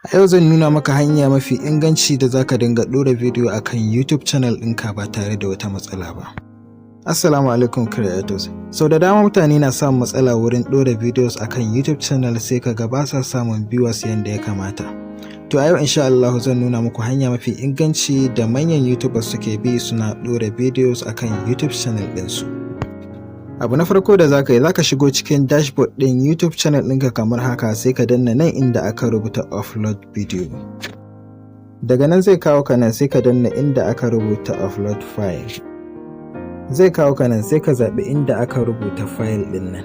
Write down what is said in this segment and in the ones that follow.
A yau zan nuna maka hanya mafi inganci da zaka dinga ɗora bidiyo akan YouTube channel ɗinka ba tare da wata matsala ba. Assalamu alaikum creators. Sau da dama mutane na samun matsala wurin ɗora videos akan YouTube channel sai kaga ba sa samun viewers yanda ya kamata. To a yau insha Allah zan nuna muku hanya mafi inganci da manyan YouTubers suke bi suna ɗora videos akan YouTube channel ɗinsu. Abu na farko da zaka yi, zaka shigo cikin dashboard ɗin YouTube channel ɗinka kamar haka, sai ka danna nan inda aka rubuta upload video. Daga nan zai kawo ka nan, sai ka danna inda aka rubuta upload file. Zai kawo ka nan, sai ka zaɓi inda aka rubuta file ɗin nan.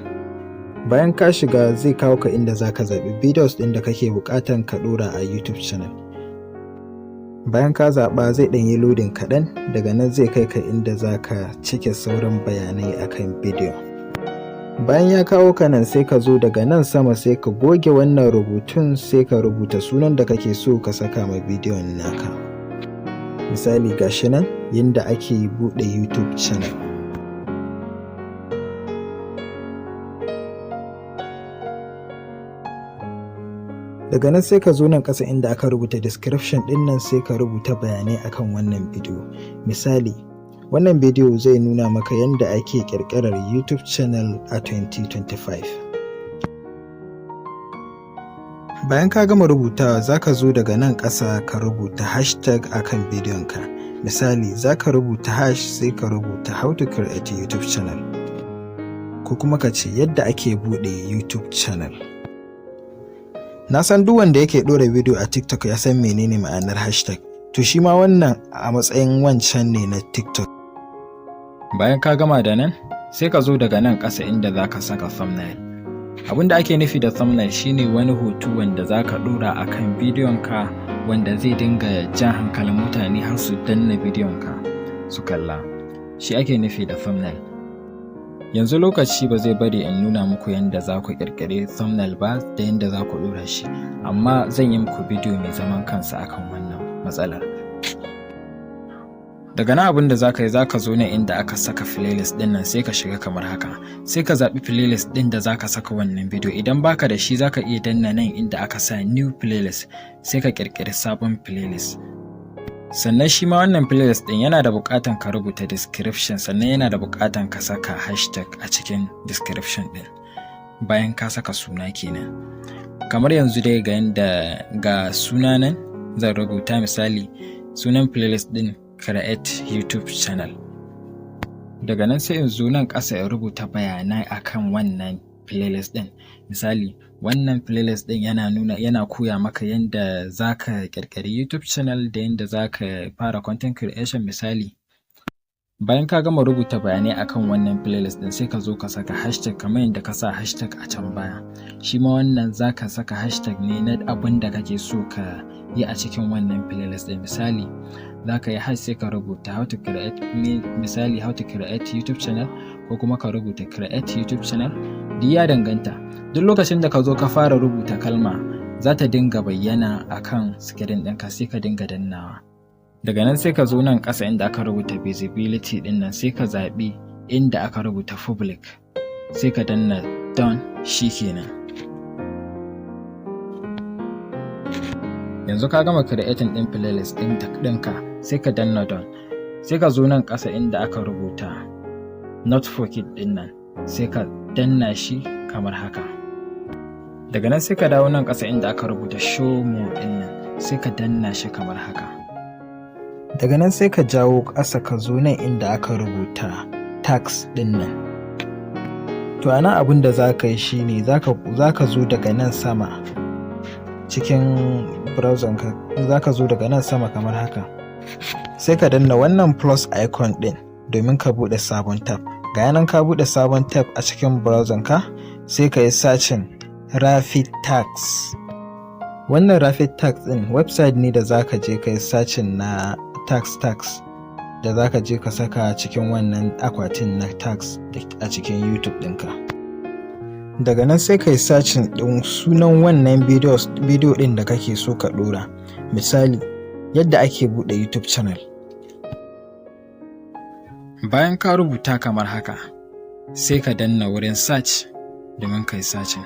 Bayan ka shiga zai kawo ka inda zaka zaɓi videos ɗin da kake buƙatan ka ɗora a YouTube channel. Bayan ka zaɓa zai ɗan yi loading kaɗan, daga nan zai kai ka inda zaka cike sauran bayanai akan bidiyo. Bayan ya kawo ka nan, sai ka zo daga nan sama sai ka goge wannan rubutun, sai ka rubuta sunan da kake so ka saka ma bidiyon naka. Misali gashi nan yanda ake buɗe YouTube channel. Daga nan sai ka zo nan ƙasa inda aka rubuta description ɗin nan, sai ka rubuta bayanai akan wannan bidiyo. Misali, wannan bidiyo zai nuna maka yanda ake ƙirƙirar YouTube channel a 2025. Bayan ka gama rubutawa, za ka zo daga nan ƙasa ka rubuta hashtag akan bidiyonka. Misali, za ka rubuta hash sai ka rubuta how to create YouTube channel. Ko kuma ka ce yadda ake buɗe YouTube channel. Na san duk wanda yake ɗora bidiyo a TikTok ya san menene ma'anar hashtag. To shi ma wannan a matsayin wancan ne na TikTok. Bayan ka gama da nan, sai ka zo daga nan ƙasa inda za ka saka thumbnail. Abin da ake nufi da thumbnail shine wani hoto wanda za ka ɗora a kan bidiyonka wanda zai dinga jan hankalin mutane har su danna bidiyonka su kalla. Shi ake nufi da thumbnail. Yanzu lokaci ba zai bari in nuna muku yadda za ku ƙirƙiri thumbnail ba da yadda za ku ɗora shi, amma zan yi muku bidiyo mai zaman kansa akan wannan matsalar. Daga nan abin da za ka yi, za ka zo nan inda aka saka playlist ɗin nan, sai ka shiga kamar haka, sai ka zaɓi playlist ɗin da za ka saka wannan bidiyo. Idan baka da shi za ka iya danna nan inda aka sa new playlist, sai ka ƙirƙiri sabon playlist. Sannan shi ma wannan playlist ɗin yana da buƙatan ka rubuta description, sannan yana da buƙatan ka saka hashtag a cikin description ɗin bayan ka saka suna kenan. Kamar yanzu dai ga suna nan zan rubuta, misali sunan playlist ɗin create YouTube channel. Daga nan sai in zo nan ƙasa in rubuta bayanai akan wannan playlist ɗin. Misali, wannan playlist ɗin yana koya maka yanda za ka ƙirƙiri YouTube channel da yanda za ka fara content creation. Misali, bayan ka gama rubuta bayanai akan wannan playlist ɗin, sai ka zo ka saka hashtag kamar yadda ka sa hashtag a can baya. Shi ma wannan za ka saka hashtag ne na abin da kake so ka yi a cikin wannan playlist ɗin. Misali, za ka yi hash sai ka rubuta how to create YouTube channel, ko kuma ka rubuta create YouTube channel. Duk ya danganta. Duk lokacin da ka zo ka fara rubuta kalma, za ta dinga bayyana akan screen ɗinka, sai ka dinga dannawa. Daga nan sai ka zo nan ƙasa inda aka rubuta visibility ɗin nan, sai ka zaɓi inda aka rubuta public, sai ka danna done, shikenan. Yanzu ka gama creating ɗin playlist ɗinka, sai ka danna done. Sai ka zo nan ƙasa inda aka rubuta not for kids ɗin nan, sai ka danna shi kamar haka. Daga nan sai ka dawo nan ƙasa inda aka rubuta show more ɗin nan, sai ka danna shi kamar haka. Daga nan sai ka jawo ƙasa ka zo nan inda aka rubuta tags ɗin nan. To ana abin da za ka yi shine za ka zo daga nan sama cikin browser ka, za ka zo daga nan sama kamar haka, sai ka danna wannan plus icon ɗin domin ka buɗe sabon tab. Ga yanan ka buɗe sabon tab a cikin browser ka, sai ka yi searching Rapid Tags. Wannan Rapid Tags ɗin website ne da za ka je ka yi searching na tags da za ka je ka saka cikin wannan akwatin na tags a cikin YouTube ɗinka. Daga nan sai ka yi searching ɗin sunan wannan bidiyo ɗin da kake so ka ɗora. Misali, yadda ake buɗe YouTube channel. Bayan ka rubuta kamar haka, sai ka danna wurin search domin ka yi searching.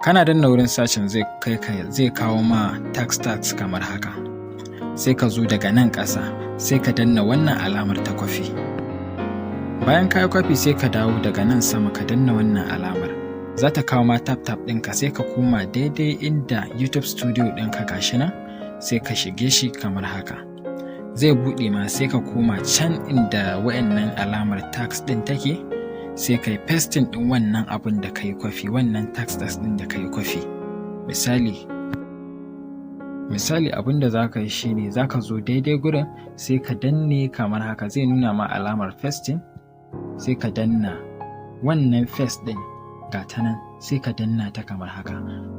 kana danna wurin sacin zai kawo ma tax kamar haka. Sai ka zo daga nan ƙasa sai ka danna wannan alamar ta kwafi. Bayan ka yi kwafi sai ka dawo daga nan sama ka danna wannan alamar. Za ta kawo ma tap ɗinka sai ka koma daidai inda YouTube Studio ɗinka gashi nan sai ka shige shi kamar haka. Zai buɗe ma sai ka koma can inda wa'annan alamar tax ɗin take sai ka yi pasting ɗin wannan abin da ka yi kwafi, wannan tax ɗin da ka yi kwafi. Misali abin da za ka yi shine za ka zo daidai gurin sai ka danne kamar haka, zai nuna ma alamar pasting sai ka danna wannan paste ɗin ga ta nan sai ka danna ta kamar haka.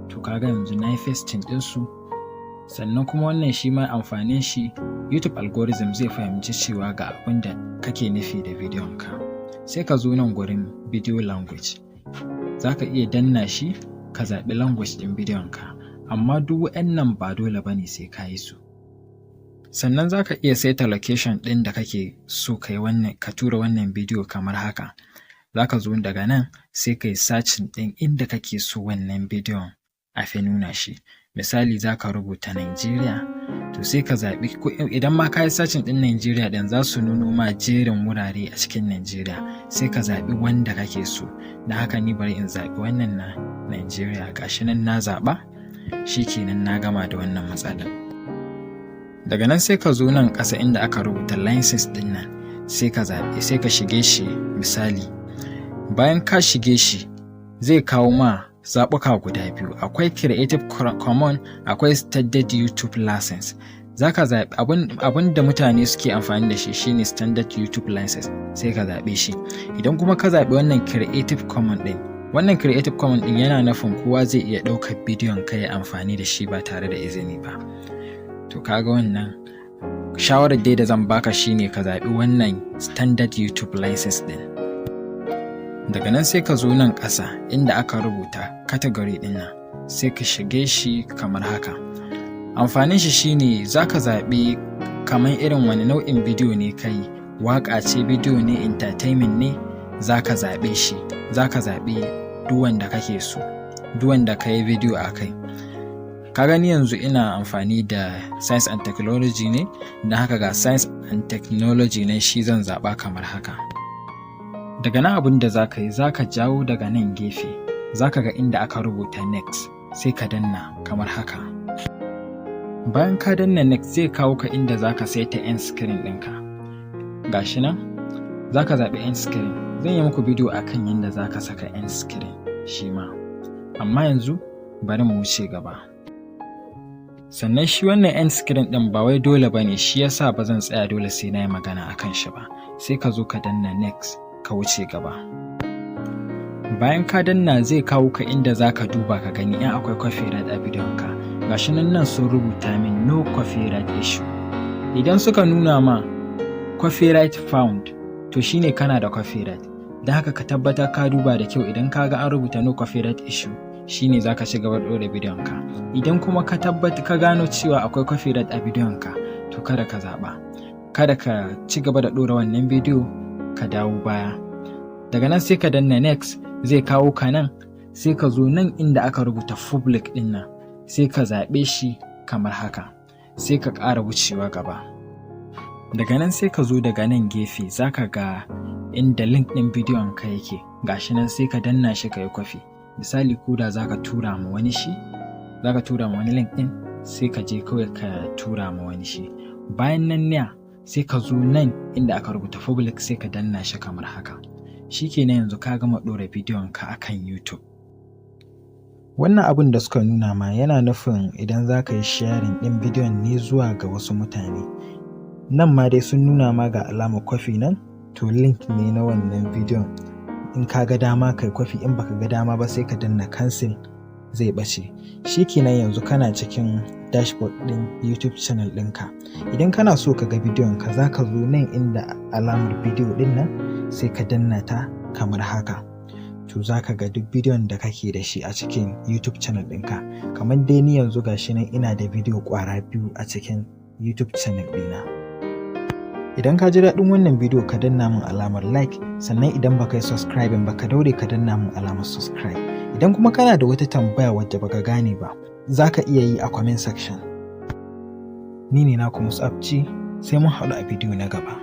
To kaga yanzu na yi pasting ɗinsu. Sannan kuma wannan shi ma amfanin shi YouTube algorithm zai fahimci cewa ga abin da kake nufi da bidiyon ka. Sai ka zo nan gurin video language, za ka iya danna shi ka zaɓi language ɗin bidiyon ka, amma duk waɗannan ba dole ba ne sai ka yi su. Sannan za ka iya saita location ɗin da kake so ka tura wannan bidiyo kamar haka. Za ka zo daga nan sai ka yi searching ɗin inda kake so wannan bidiyon a fi nuna shi. Misali za ka rubuta Nigeria, to sai ka zaɓi, idan ma ka yi searching ɗin Nigeria ɗin za su nuno ma jerin wurare a cikin Nigeria, sai ka zaɓi wanda kake so. Da haka ni bari in zaɓi wannan na Nigeria, gashi nan na zaɓa, shikenan na gama da wannan matsalar. Daga nan sai ka zo nan ƙasa inda aka rubuta license ɗin nan sai ka zaɓi, sai ka shige shi misali. Bayan ka shige shi zai kawo ma zaɓuka guda biyu, akwai Creative Commons, akwai Standard YouTube License. Za ka zaɓi abin da mutane suke amfani da shi shine Standard YouTube License, sai ka zaɓe shi. Idan kuma ka zaɓi wannan Creative Commons ɗin, wannan Creative Commons ɗin yana nufin kowa zai iya ɗaukar bidiyon ka ya amfani da shi ba tare da izini ba. To kaga wannan shawarar dai da zan baka shine ka zaɓi wannan Standard YouTube License ɗin. Daga nan sai ka zo nan ƙasa inda aka rubuta category ɗin nan sai ka shige shi kamar haka. Amfanin shi shine za ka zaɓi kamar irin wani nau'in bidiyo ne ka yi, waƙa ce, bidiyo ne, entertainment ne, za ka zaɓe shi. Za ka zaɓi duk wanda kake so, duk wanda ka yi bidiyo a kai. Ka gani yanzu ina amfani da science and technology ne, don haka ga science and technology ne shi zan zaɓa kamar haka. Daga nan abin da za ka yi, za ka jawo daga nan gefe, za ka ga inda aka rubuta next, sai ka danna kamar haka. Bayan ka danna next zai kawo ka inda za ka saita end screen ɗinka. Gashi nan, za ka zaɓi end screen. Zan yi muku bidiyo akan yadda za ka saka end screen shi ma. Amma yanzu bari mu wuce gaba. Sannan shi wannan end screen ɗin ba wai dole ba ne, shi yasa ba zan tsaya dole sai na yi magana akan shi ba. Sai ka zo ka danna next, ka wuce gaba. Bayan ka danna zai kawo ka inda za ka duba ka gani in akwai copyright a bidiyon ka. Gashi nan sun rubuta min no copyright issue. Idan suka nuna ma copyright found, to shine kana da copyright. Don haka ka tabbatar ka duba da kyau, idan ka ga an rubuta no copyright issue shine za ka ci gaba da ɗora bidiyon ka. Idan kuma ka tabbata ka gano cewa akwai copyright a bidiyon ka, to kada ka zaɓa. Kada ka ci gaba da ɗora wannan bidiyo, ka dawo baya. Daga nan sai ka danna next, zai kawo ka nan, sai ka zo nan inda aka rubuta public ɗin nan, sai ka zaɓe shi kamar haka, sai ka ƙara wucewa gaba. Daga nan sai ka zo daga nan gefe, za ka ga inda link ɗin bidiyon ka yake, gashi nan sai ka danna shi ka yi kwafi. Misali ko da za ka tura ma wani shi, za ka tura ma wani link ɗin, sai ka je kawai ka tura ma wani shi. Bayan nan ne sai ka zo nan inda aka rubuta public, sai ka danna shi kamar haka. Shikenan yanzu ka gama ɗora bidiyon ka akan YouTube. Wannan abin da suka nuna ma yana nufin idan za ka yi sharing ɗin bidiyon ne zuwa ga wasu mutane. Nan ma dai sun nuna ma ga alamar kwafi nan, to link ne na wannan bidiyon. In ka ga dama kai kwafi, in baka ga dama ba sai ka danna cancel, zai ɓace. Shikenan yanzu kana cikin dashboard ɗin YouTube channel ɗinka. Idan kana so ka ga bidiyon ka, za ka zo nan inda alamar bidiyo ɗin nan sai ka danna ta kamar haka. To za ka ga duk bidiyon da kake da shi a cikin YouTube channel ɗinka. Kamar dai ni yanzu gashi nan ina da bidiyo ƙwara 2 a cikin YouTube channel ɗina. Idan ka ji daɗin wannan bidiyo ka danna min alamar like, sannan idan baka yi subscribing ba ka daure ka danna min alamar subscribe. Idan kuma kana da wata tambaya wadda baka gane ba, za ka iya yi a comment section. Ni ne naku Mus'ab G, sai mun haɗu a bidiyo na gaba.